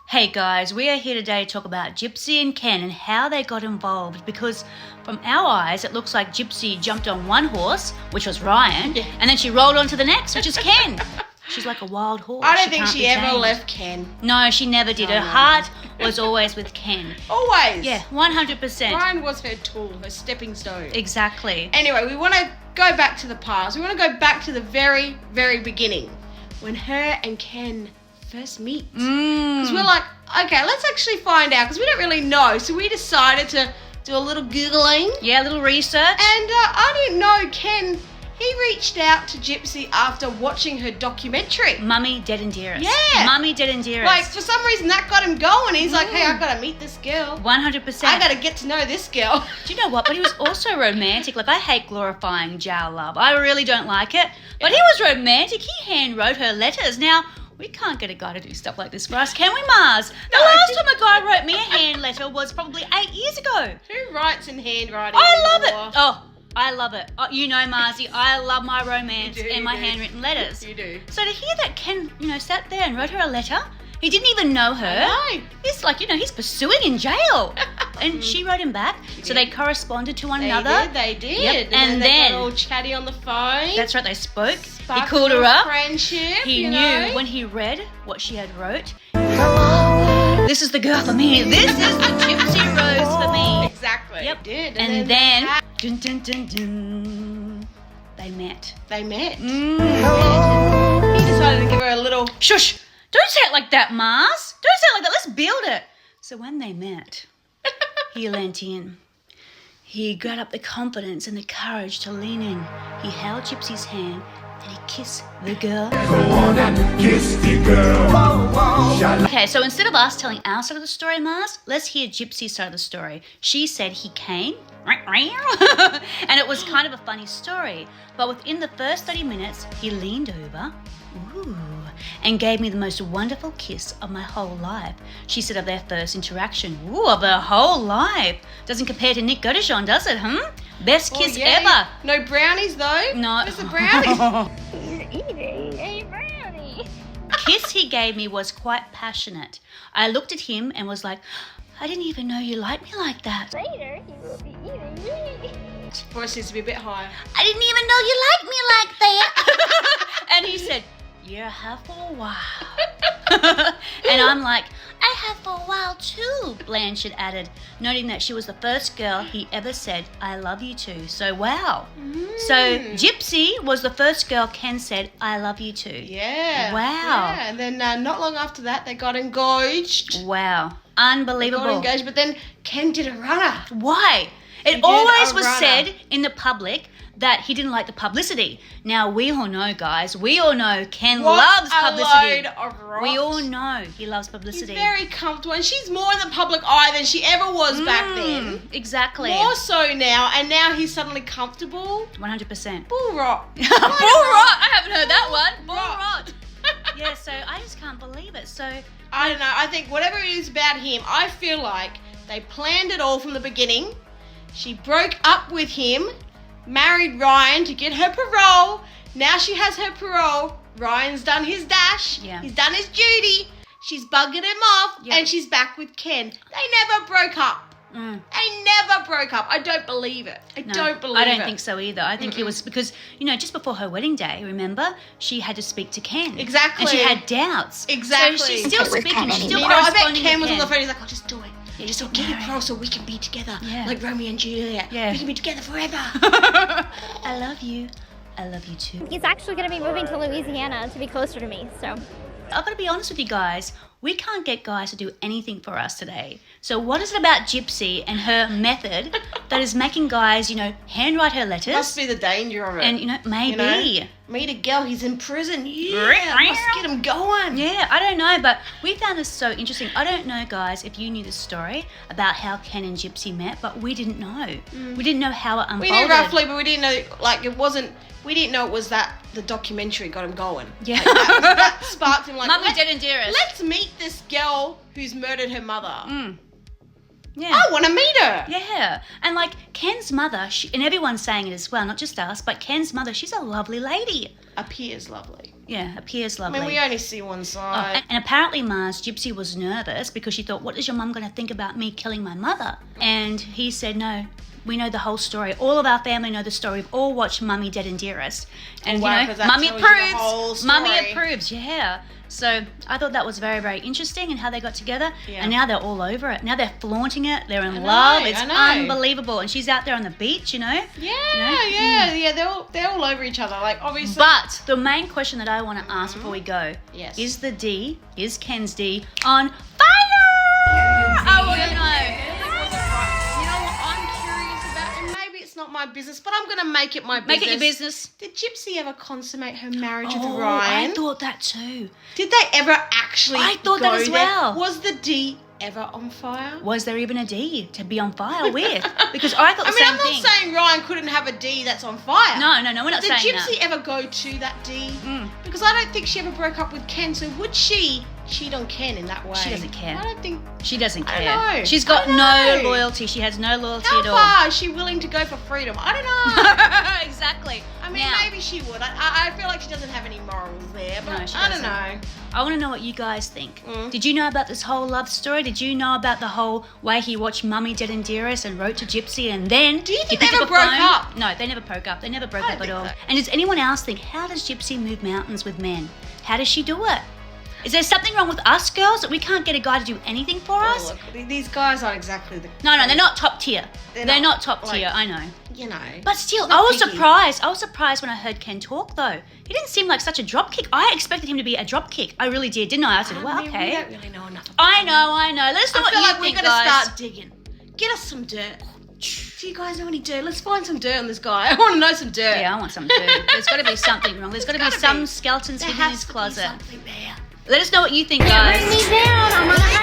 Hey guys, we are here today to talk about Gypsy and Ken and how they got involved, because from our eyes it looks like Gypsy jumped on one horse, which was Ryan, and then she rolled onto the next, which is Ken. She's like a wild horse. I don't think she ever left Ken. No, she never did. Her heart was always with Ken. Always. Yeah, 100%. Ryan was her tool, her stepping stone. Exactly. Anyway, we want to go back to the past. We want to go back to the very, very beginning, when her and Ken first meet. Because we're like, okay, let's actually find out, because we don't really know. So we decided to do a little Googling. Yeah, a little research. And I didn't know Ken, he reached out to Gypsy after watching her documentary. Mummy, Dead and Dearest. Yeah. Mummy, Dead and Dearest. Like, for some reason that got him going. He's like, hey, I got to meet this girl. 100%. I got to get to know this girl. Do you know what? But he was also romantic. Like, I hate glorifying jail love. I really don't like it. But he was romantic. He hand wrote her letters. Now, we can't get a guy to do stuff like this for us, can we, Mars? The last time a guy wrote me a hand letter was probably 8 years ago. Who writes in handwriting I love anymore? it. Oh, I love it. Oh, you know, Marzi, I love my romance and my handwritten letters. You do. So to hear that Ken, sat there and wrote her a letter, he didn't even know her. I know. He's like, he's pursuing in jail. And she wrote him back. So they corresponded to one another. They did. Yep. And then then they got all chatty on the phone. That's right, they spoke. Sparked He called her up. Friendship. He you knew know. when he read what she had wrote. This is the girl for me. This is the Gypsy Rose for me. Exactly. Yep. Did. And then dun, dun, dun, dun, they met. they met. Mm. He decided to give her a little. Shush! Don't say it like that, Mars. Don't say it like that. Let's build it. So when they met, he leant in. He got up the confidence and the courage to lean in. He held Gypsy's hand and he kissed the girl. Go on and kiss the girl. Okay, so instead of us telling our side of the story, Mars, let's hear Gypsy's side of the story. She said he came, and it was kind of a funny story. But within the first 30 minutes, he leaned over, and gave me the most wonderful kiss of my whole life. She said of their first interaction. Of her whole life. Doesn't compare to Nick Godejohn, does it, Best kiss ever. No brownies, though. No. Where's the brownies? He's eating a brownie. Kiss he gave me was quite passionate. I looked at him and was like, I didn't even know you liked me like that. Later, he will be eating me. Voice needs to be a bit higher. I didn't even know you liked me like that. And he said, yeah, I have for a while. And I'm like, I have for a while too, Blanchard added, noting that she was the first girl he ever said, I love you to. So, wow. So, Gypsy was the first girl Ken said, I love you to. Yeah. Wow. Yeah. And then not long after that, they got engaged. Wow. They Unbelievable. got engaged, but then Ken did a runner. Why? It did always a was runner. said in the public that he didn't like the publicity. Now, we all know, guys, we all know Ken loves publicity. Load of rot. We all know he loves He's publicity. very comfortable, and she's more in the public eye than she ever was back then. Exactly. More so now, and now he's suddenly comfortable. 100%. Bull rot. Bull rot! I haven't heard that one. Bull rot. rot. Yeah, so I just can't believe it. So, I don't know. I think whatever it is about him, I feel like they planned it all from the beginning. She broke up with him, married Ryan to get her parole. Now she has her parole. Ryan's done his dash. Yeah. He's done his duty. She's bugging him off, Yeah. and she's back with Ken. They never broke up. They never broke up. I don't believe it. I don't believe it. I don't think so either. I think it was because, just before her wedding day, remember, she had to speak to Ken. Exactly. And she had doubts. Exactly. So she's still speaking. She's still You know, I bet corresponding Ken with was on the phone. He's like, "I'll just do it. Yeah, Just just get your marry. parole so we can be together, Yeah. like Romeo and Juliet. Yeah. We can be together forever." I love you. I love you too. He's actually going to be moving to Louisiana to be closer to me, so. I've got to be honest with you guys. We can't get guys to do anything for us today. So what is it about Gypsy and her method that is making guys, handwrite her letters? Must be the danger of it. And, maybe. You know? Meet a girl, he's in prison. Yeah, must get him going. Yeah, I don't know, but we found this so interesting. I don't know, guys, if you knew the story about how Ken and Gypsy met, but we didn't know. We didn't know how it unfolded. We knew roughly, but we didn't know, it wasn't, we didn't know it was that the documentary got him going. Yeah. Like, that sparked him like, Mummy, Dead and Dearest. let's meet this girl who's murdered her mother. Yeah. I want to meet her. Yeah. And Ken's mother, and everyone's saying it as well, not just us, but Ken's mother, she's a lovely lady. Appears lovely. Yeah, appears I lovely. mean, we only see one Oh, side. and apparently, Mars, Gypsy was nervous because she thought, what is your mum going to think about me killing my mother? And he said, no, we know the whole story. All of our family know the story. We've all watched Mummy Dead and Dearest. And, Wow, you 'cause know, that Mummy tells you the approves. whole Mummy story. approves, yeah. So I thought that was very, very interesting and how they got together. Yeah. And now they're all over it. Now they're flaunting it. They're in I know, love. It's I know. unbelievable. And she's out there on the beach, you know. Yeah. They're all over each other. Like, obviously. But the main question that I want to ask before we go Yes. is Ken's D on fire? I want to know. You know what I'm curious about, and maybe it's not my business, but I'm going to make it my business. Make it your business. Did Gypsy ever consummate her marriage Oh, with Ryan? I thought that too. Did they ever actually I thought that go as there? well. Was the D ever on fire? Was there even a D to be on fire with? Because I thought the I mean, same I'm not thing. saying Ryan couldn't have a D that's on fire. No, we're not Did saying Gypsy that. ever go to that D? Mm. Because I don't think she ever broke up with Ken, so would she cheat on Ken in that way? She doesn't care. I don't think... She doesn't I care. don't know. She's got I no know. loyalty. She has no loyalty How at all. far is she willing to go for freedom? I don't know. Exactly. I mean, Now, maybe she would. I feel like she doesn't have any morals there, but No, she I don't doesn't. know. I want to know what you guys think. Mm. Did you know about this whole love story? Did you know about the whole way he watched Mummy Dead and Dearest and wrote to Gypsy and then... Do you he think picked they up ever a broke phone? up? No, they never broke up. They never broke I up at don't all. think so. And does anyone else think, how does Gypsy move mountains with men? How does she do it? Is there something wrong with us girls that we can't get a guy to do anything for us? Oh, look, these guys aren't exactly the... No, they're not top tier. They're They're not, not top like- tier, I know. You know. But still, Not I was picky. surprised. I was surprised when I heard Ken talk, though. He didn't seem like such a dropkick. I expected him to be a dropkick. I really did, didn't I? I said, well, I mean, okay. We don't really know enough. I know. Let's know I what feel you like think, we're going to guys. start digging. Get us some dirt. Do you guys know any dirt? Let's find some dirt on this guy. I want to know some dirt. Yeah, I want some too. There's got to be something wrong. There's got to be gotta some be. skeletons There hidden in has his to be closet. something there. Let us know what you think, Bring guys. me down, I'm gonna